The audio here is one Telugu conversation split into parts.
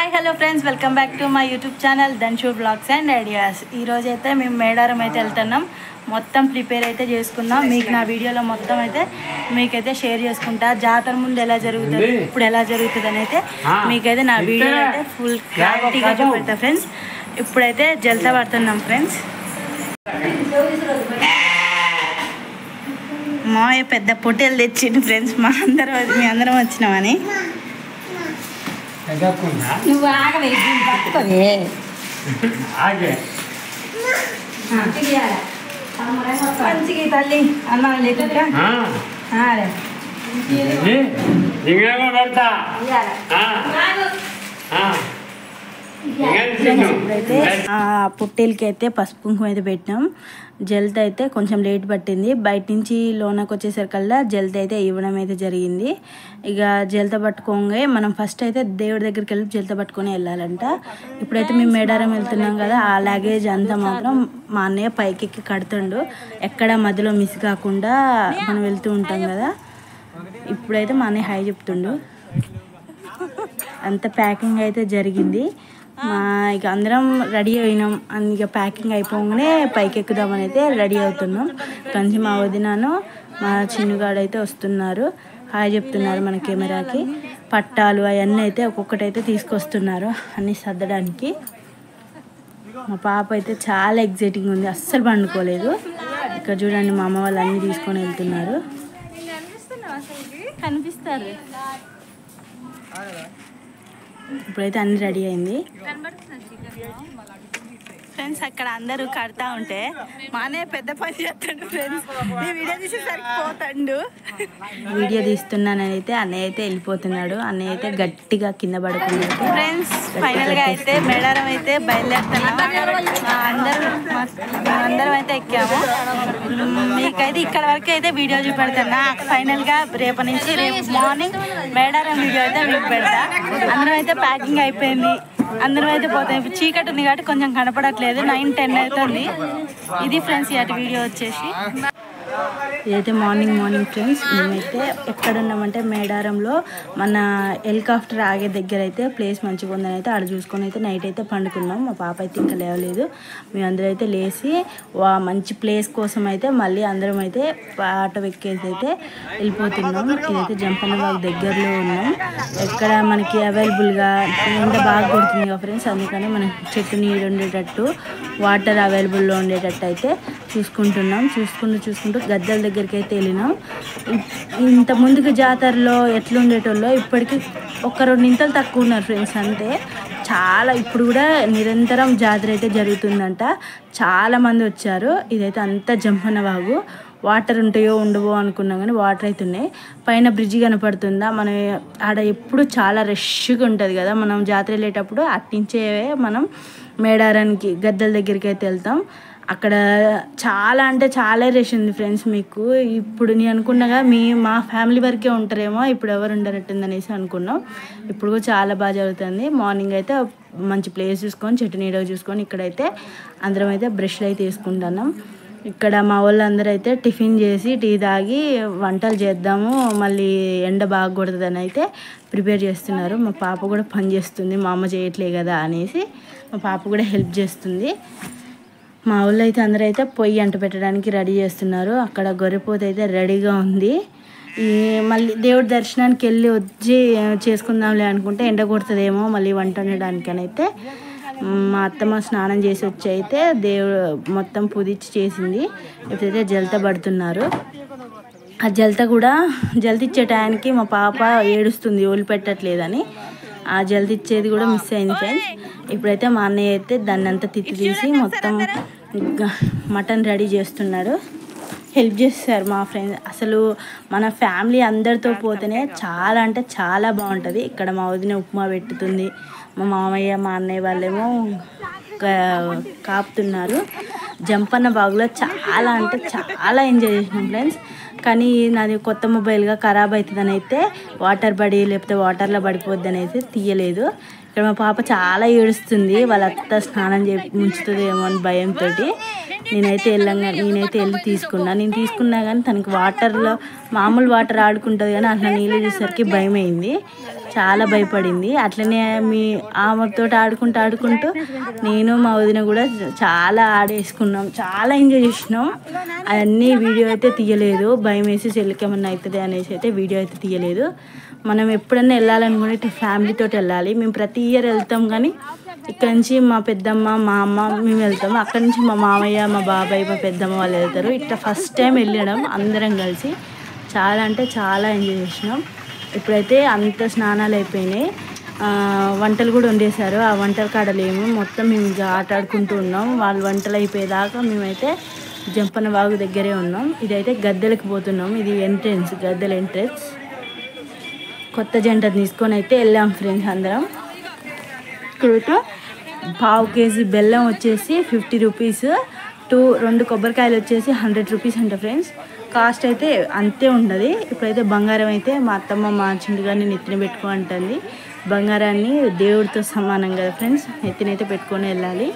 Hi hello friends, welcome back to my YouTube channel Dhanshu blogs and ideas. ఈరోజు అయితే మేము మేడారం అయితే వెళ్తున్నాం. మొత్తం ప్రిపేర్ అయితే చేసుకున్నాం. మీకు నా వీడియోలో మొత్తం అయితే మీకైతే షేర్ చేసుకుంటా. జాతర ముందు ఎలా జరుగుతుంది, ఇప్పుడు ఎలా జరుగుతుంది అని అయితే మీకైతే నా వీడియోలో అయితే ఫుల్ క్లారిటీగా చూపెడతా ఫ్రెండ్స్. ఇప్పుడైతే జల్తా పడుతున్నాం ఫ్రెండ్స్. మా పెద్ద పొట్టేలు తెచ్చిండు ఫ్రెండ్స్. మీ అందరం వచ్చినామని. నువ్వు ఆగవే పట్టుకోవే మంచిగా తల్లి అన్నం లేకుండా ఇప్పుడైతే పొట్టేలకి అయితే పసుపు కుంకుమ అయితే పెట్టినాం. జల్త అయితే కొంచెం లేట్ పట్టింది. బయట నుంచి లోనకి వచ్చేసరికల్లా జల్త అయితే ఇవ్వడం అయితే జరిగింది. ఇక జల్త పట్టుకోగా మనం ఫస్ట్ అయితే దేవుడి దగ్గరికి వెళ్ళి జల్త పట్టుకొని వెళ్ళాలంట. ఇప్పుడైతే మేము మేడారం వెళ్తున్నాం కదా, ఆ లగేజ్ అంతా మాత్రం మా అన్నయ్య పైకి ఎక్కి కడుతుండు, ఎక్కడ మధ్యలో మిస్ కాకుండా మనం వెళ్తూ ఉంటాం కదా. ఇప్పుడైతే మా అన్నయ్య హాయ్ చెప్తుండు. అంత ప్యాకింగ్ అయితే జరిగింది. ఇక అందరం రెడీ అయినాం. ఇక ప్యాకింగ్ అయిపోగానే పైకి ఎక్కుదామని అయితే రెడీ అవుతున్నాం. కానీ మా వదినాను మా చిన్నుగాడు అయితే వస్తున్నారు, హాయ్ చెప్తున్నారు మన కెమెరాకి. పట్టాలు అవన్నీ అయితే ఒక్కొక్కటి అయితే తీసుకొస్తున్నారు అన్నీ సర్దడానికి. మా పాప అయితే చాలా ఎగ్జైటింగ్ ఉంది, అస్సలు పండుకోలేదు. ఇక్కడ చూడండి మా అమ్మ వాళ్ళు అన్నీ తీసుకొని వెళ్తున్నారు. కనిపిస్తారు ఇప్పుడైతే అన్ని రెడీ అయింది ఫ్రెండ్స్. అక్కడ అందరూ కడతా ఉంటే మానే పెద్ద పని చేస్తాడు ఫ్రెండ్స్. వీడియో తీసేసరికి పోతాడు. వీడియో తీస్తున్నానని అయితే అన్నయ్య అయితే వెళ్ళిపోతున్నాడు. అన్నయ్య అయితే గట్టిగా కింద పడుకున్నాడు ఫ్రెండ్స్. ఫైనల్ గా అయితే మేడారం అయితే బయలుదేరుతున్నాం. అందరం అయితే ఎక్కాము. మీకైతే ఇక్కడ వరకు అయితే వీడియో చూపెడతాను. ఫైనల్ గా రేపు నుంచి రేపు మార్నింగ్ మేడారం వీడియో అయితే మీకు పెడతా. అందరం అయితే ప్యాకింగ్ అయిపోయింది, అందరం అయితే పోతాం. ఇప్పుడు చీకటి ఉంది కాబట్టి కొంచెం కనపడట్లేదు, 9-10 అవుతుంది. ఇది ఫ్రెండ్స్ ఇటు వీడియో వచ్చేసి. ఇదైతే మార్నింగ్ ఫ్రెండ్స్. మేమైతే ఎక్కడ ఉన్నామంటే మేడారంలో మన హెలికాప్టర్ ఆగే దగ్గర అయితే ప్లేస్ మంచిగా ఉందని అయితే ఆడ చూసుకొని అయితే నైట్ అయితే పండుకున్నాం. మా పాప అయితే ఇంకా లేవలేదు. మేమందరం అయితే లేచి మంచి ప్లేస్ కోసం అయితే మళ్ళీ అందరం అయితే ఆటో ఎక్కేసి అయితే వెళ్ళిపోతున్నాం. ఇదైతే జంపన్న బాగ్ దగ్గరలో ఉన్నాం. ఎక్కడ మనకి అవైలబుల్గా ఎండ బాగా కొడుతుంది కదా ఫ్రెండ్స్, అందుకని మనం చెట్టు నీరు ఉండేటట్టు, వాటర్ అవైలబుల్లో ఉండేటట్టు అయితే చూసుకుంటూ గద్దెల దగ్గరికి అయితే వెళ్ళినాం. ఇంత ముందుకు జాతరలో ఎట్లుండేటోళ్ళో ఇప్పటికీ 1-2 ఇంతలు తక్కువ ఉన్నారు ఫ్రెండ్స్. అంతే చాలా ఇప్పుడు కూడా నిరంతరం జాతర అయితే జరుగుతుందంట. చాలామంది వచ్చారు. ఇదైతే అంతా జంపన్న వాగు. వాటర్ ఉంటాయో ఉండవో అనుకున్నాం కానీ వాటర్ అయితే ఉన్నాయి. పైన బ్రిడ్జి కనపడుతుందా, మనం ఆడ ఎప్పుడు చాలా రష్గా ఉంటుంది కదా. మనం జాతర వెళ్ళేటప్పుడు అట్టించే మనం మేడారానికి గద్దెల దగ్గరికి అయితే వెళ్తాం. అక్కడ చాలా అంటే చాలా రష్ ఉంది ఫ్రెండ్స్. మీకు ఇప్పుడు నేను అనుకున్నాగా మా ఫ్యామిలీ వరకే ఉంటారేమో, ఇప్పుడు ఎవరు ఉండరట్టుంది అనేసి అనుకున్నాం. ఇప్పుడు కూడా చాలా బాగా జరుగుతుంది. మార్నింగ్ అయితే మంచి ప్లేస్ చూసుకొని చెట్టు నీడ చూసుకొని ఇక్కడైతే అందరం అయితే బ్రష్లు అయితే వేసుకుంటున్నాం. ఇక్కడ మా వాళ్ళందరూ అయితే టిఫిన్ చేసి టీ తాగి వంటలు చేద్దాము, మళ్ళీ ఎండ బాగా కొడుతుందని అయితే ప్రిపేర్ చేస్తున్నారు. మా పాప కూడా పని చేస్తుంది, మా అమ్మ చేయట్లే కదా అనేసి మా పాప కూడా హెల్ప్ చేస్తుంది. మా ఊళ్ళో అయితే అందరూ అయితే పొయ్యి అంట పెట్టడానికి రెడీ చేస్తున్నారు. అక్కడ గొర్రెపోత అయితే రెడీగా ఉంది. మళ్ళీ దేవుడి దర్శనానికి వెళ్ళి వచ్చి చేసుకుందాంలే అనుకుంటే ఎండ కొడుతుందేమో మళ్ళీ వంట వండడానికని అయితే మా అత్తమ్మ స్నానం చేసి వచ్చి అయితే దేవుడు మొత్తం పుదిచ్చి చేసింది. ఇప్పుడైతే జల్త పడుతున్నారు. ఆ జల్త ఇచ్చే టయానికి మా పాప ఏడుస్తుంది వదిలిపెట్టట్లేదని. ఆ జల్ది ఇచ్చేది కూడా మిస్ అయింది ఫ్రెండ్స్. ఇప్పుడైతే మా అన్నయ్య అయితే దాన్ని అంతా తిత్తి తీసి మొత్తం మటన్ రెడీ చేస్తున్నాడు. హెల్ప్ చేస్తారు మా ఫ్రెండ్స్. అసలు మన ఫ్యామిలీ అందరితో పోతేనే చాలా అంటే చాలా బాగుంటుంది. ఇక్కడ మా వదిన ఉప్మా పెట్టుతుంది, మా మామయ్య మా అన్నయ్య వాళ్ళేమో కాపుతున్నారు. జంపన్న బాగులో చాలా అంటే చాలా ఎంజాయ్ చేసినాం ఫ్రెండ్స్. కానీ నాది కొత్త మొబైల్గా ఖరాబ్ అవుతుందని అయితే వాటర్లో పడిపోద్దని అయితే తీయలేదు. ఇక్కడ మా పాప చాలా ఏడుస్తుంది, వాళ్ళ అత్త స్నానం ముంచుతుందేమో అని భయంతో నేనైతే వెళ్ళి తీసుకున్నా కానీ తనకి వాటర్లో మామూలు వాటర్ ఆడుకుంటుంది కానీ అట్లా నీళ్ళు చూసేసరికి భయం అయింది, చాలా భయపడింది. అట్లనే ఆమెతో ఆడుకుంటూ నేను మా వదిన కూడా చాలా ఆడేసుకున్నాం, చాలా ఎంజాయ్ చేసినాం. అవన్నీ వీడియో అయితే తీయలేదు, భయం వేసి సెల్కి ఏమన్నా అవుతుంది అనేసి అయితే వీడియో అయితే తీయలేదు. మనం ఎప్పుడన్నా వెళ్ళాలనుకుంటే ఫ్యామిలీతో వెళ్ళాలి. మేము ప్రతి ఇయర్ వెళ్తాం కానీ ఇక్కడ నుంచి మా పెద్దమ్మ మా అమ్మ మేము వెళ్తాము, అక్కడ నుంచి మా మామయ్య మా బాబాయ్ మా పెద్దమ్మ వాళ్ళు వెళ్తారు. ఇట్లా ఫస్ట్ టైం వెళ్ళడం అందరం కలిసి చాలా అంటే చాలా ఎంజాయ్ చేసినాం. ఇప్పుడైతే అంత స్నానాలు అయిపోయినాయి, వంటలు కూడా వండేశారు. ఆ వంటల కాడలేము మొత్తం మేము ఇంకా ఆట ఆడుకుంటూ ఉన్నాం. వాళ్ళు వంటలు అయిపోయేదాకా మేమైతే జంపన్న వాగు దగ్గరే ఉన్నాం. ఇదైతే గద్దెలకు పోతున్నాం, ఇది ఎంట్రెన్స్, గద్దెల ఎంట్రెన్స్. కొత్త జంట తీసుకొని అయితే వెళ్ళాం ఫ్రెండ్స్ అందరం. ఇక్కడైతే 1/2 kg బెల్లం వచ్చేసి 50 రూపీస్, 2 కొబ్బరికాయలు వచ్చేసి 100 రూపీస్ అంట ఫ్రెండ్స్. కాస్ట్ అయితే అంతే ఉండదు. ఇప్పుడైతే బంగారం అయితే మా అత్తమ్మ మా చిండు గారిని నెత్తిన పెట్టుకోమంటుంది. బంగారాన్ని దేవుడితో సమానం కదా ఫ్రెండ్స్, నెత్తినైతే పెట్టుకొని వెళ్ళాలి.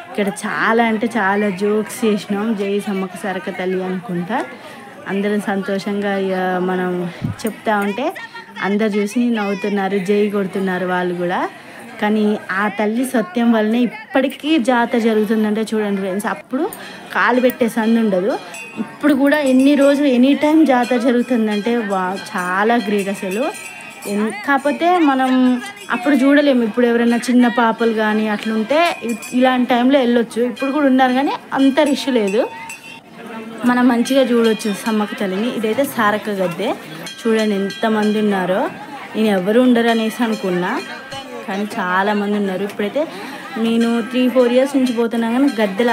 ఇక్కడ చాలా అంటే చాలా జోక్స్ చేసినాం, జై సమ్మక్క సారక్క తల్లి అనుకుంటా. అందరం సంతోషంగా మనం చెప్తా ఉంటే అందరు చూసి నవ్వుతున్నారు, జై కొడుతున్నారు వాళ్ళు కూడా. కానీ ఆ తల్లి సత్యం వల్లనే ఇప్పటికీ జాతర జరుగుతుందంటే చూడండి ఫ్రెండ్స్. అప్పుడు కాలు పెట్టే సందు ఉండదు, ఇప్పుడు కూడా ఎన్ని రోజులు ఎనీ టైం జాతర జరుగుతుందంటే చాలా గ్రేట్ అసలు. కాకపోతే మనం అప్పుడు చూడలేము, ఇప్పుడు ఎవరైనా చిన్న పాపలు కానీ అట్లుంటే ఇలాంటి టైంలో వెళ్ళొచ్చు, ఇప్పుడు కూడా ఉన్నారు కానీ అంత రిష్ లేదు, మనం మంచిగా చూడవచ్చు సమ్మక్క తల్లిని. ఇదైతే సారక్క గద్దె, చూడండి ఎంతమంది ఉన్నారో. నేను ఎవరు ఉండరు అనేసి అనుకున్నా కానీ చాలామంది ఉన్నారు. ఇప్పుడైతే నేను 3-4 ఇయర్స్ నుంచి పోతున్నా కానీ గద్దెల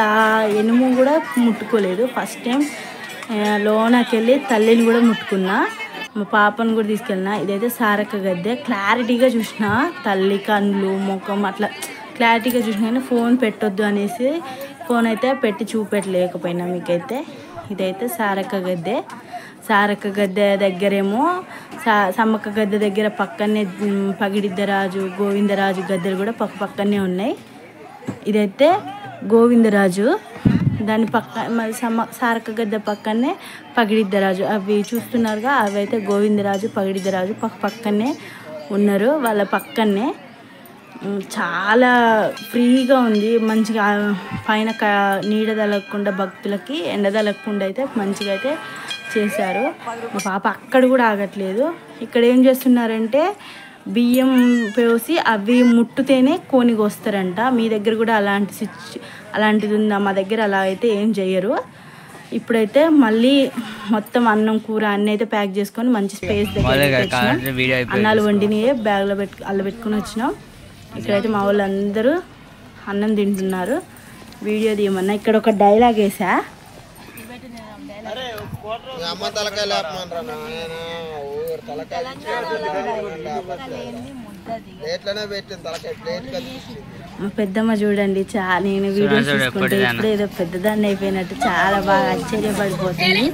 ఎనుము కూడా ముట్టుకోలేదు. ఫస్ట్ టైం లోనకి వెళ్ళి తల్లిని కూడా ముట్టుకున్నా, మా పాపను కూడా తీసుకెళ్ళినా. ఇదైతే సారక్క గద్దె, క్లారిటీగా చూసిన తల్లి కళ్ళు ముఖం అట్లా క్లారిటీగా చూసిన కానీ ఫోన్ పెట్టొద్దు అనేసి ఫోన్ అయితే పెట్టి చూపెట్టలేకపోయినా మీకైతే. ఇదైతే సారక్క గద్దె. సారక్క గద్దె దగ్గరేమో సమ్మక్క గద్దె దగ్గర పక్కనే పగిడిద్దరాజు గోవిందరాజు గద్దెలు కూడా పక్కనే ఉన్నాయి. ఇదైతే గోవిందరాజు, దాని పక్క మరి సారక్క గద్దె పక్కనే పగిడిద్దరాజు. అవి చూస్తున్నారుగా, అవి అయితే గోవిందరాజు పగిడిద్దరాజు పక్కనే ఉన్నారు, వాళ్ళ పక్కనే. చాలా ఫ్రీగా ఉంది, మంచిగా పైన నీడ తగలకుండా భక్తులకి ఎండ తగలకుండా అయితే మంచిగా అయితే చేశారు. మా పాప అక్కడ కూడా ఆగట్లేదు. ఇక్కడ ఏం చేస్తున్నారంటే బియ్యం పోసి అవి ముట్టుతేనే కోనికి వస్తారంట. మీ దగ్గర కూడా అలాంటిది ఉందా? మా దగ్గర అలా అయితే ఏం చెయ్యరు. ఇప్పుడైతే మళ్ళీ మొత్తం అన్నం కూర అన్నీ అయితే ప్యాక్ చేసుకొని మంచి స్పేస్ దగ్గర అన్నాలు వండిని బ్యాగ్లో పెట్టుకుని వచ్చినాం. ఇక్కడైతే మా వాళ్ళు అందరూ అన్నం తింటున్నారు. వీడియో తీయమన్నా ఇక్కడ ఒక డైలాగ్ వేసా, మా పెద్దమ్మ చూడండి, నేను వీడియోస్ చూసుకుంటే ఇప్పుడు ఏదో పెద్దదాన్ని అయిపోయినట్టు చాలా బాగా ఆశ్చర్యపడిపోతుంది.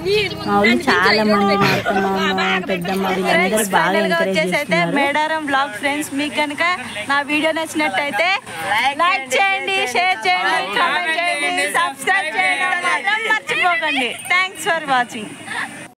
మా ఊళ్ళో చాలా మంది మా అత్తమ్మ మా పెద్దమ్మ వీళ్ళందరూ బాగా ఎంకరేజ్ చేస్తున్నారు. మేడారం బ్లాగ్ ఫ్రెండ్స్, మీకు కనుక నా వీడియో నచ్చినట్టయితే లైక్ చేయండి, షేర్ చేయండి, కామెంట్ చేయండి, సబ్స్క్రైబ్ చేయడం మర్చిపోకండి. Thanks for watching.